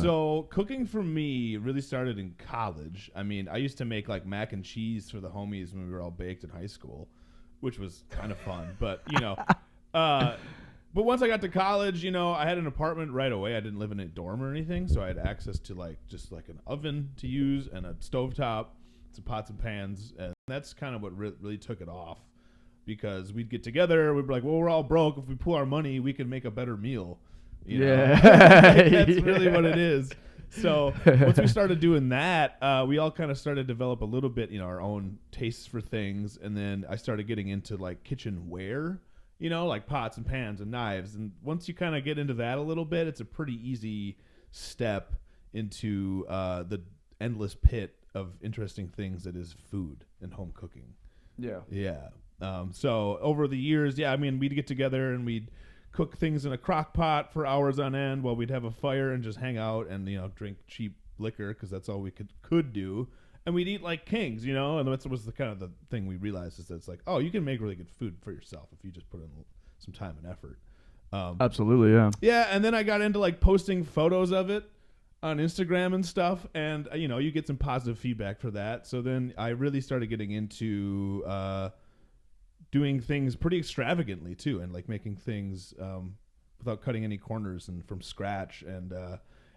So cooking for me really started in college. I mean, I used to make like mac and cheese for the homies when we were all baked in high school, which was kind of fun. But uh, but once I got to college, I had an apartment right away. I didn't live in a dorm or anything, so I had access to like just like an oven to use and a stovetop, some pots and pans, and that's kind of what really took it off. Because we'd get together, we'd be like, well, we're all broke. If we pool our money, we can make a better meal. Yeah. That's really what it is. So once we started doing that, we all kind of started to develop a little bit, our own tastes for things. And then I started getting into like kitchenware, like pots and pans and knives. And once you kind of get into that a little bit, it's a pretty easy step into the endless pit of interesting things that is food and home cooking. Yeah. Yeah. So over the years, we'd get together and we'd cook things in a crock pot for hours on end while we'd have a fire and just hang out and, drink cheap liquor because that's all we could do. And we'd eat like kings, and that was the kind of the thing we realized is that it's like, oh, you can make really good food for yourself if you just put in some time and effort. Absolutely, yeah. Yeah, and then I got into like posting photos of it on Instagram and stuff, and you get some positive feedback for that. So then I really started getting into doing things pretty extravagantly too, and like making things without cutting any corners and from scratch. And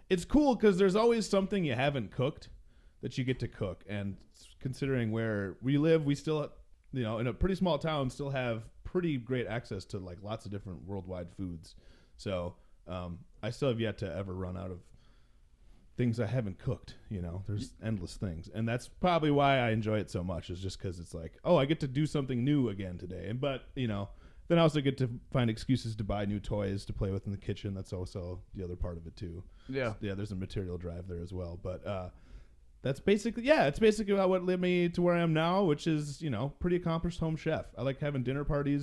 it's cool because there's always something you haven't cooked that you get to cook. And considering where we live, we still, in a pretty small town, still have pretty great access to like lots of different worldwide foods. So I still have yet to ever run out of things I haven't cooked. There's endless things, and that's probably why I enjoy it so much. Is just because it's like, oh, I get to do something new again today. And but then I also get to find excuses to buy new toys to play with in the kitchen. That's also the other part of it too. Yeah. Yeah. There's a material drive there as well. But it's basically about what led me to where I am now, which is pretty accomplished home chef. I like having dinner parties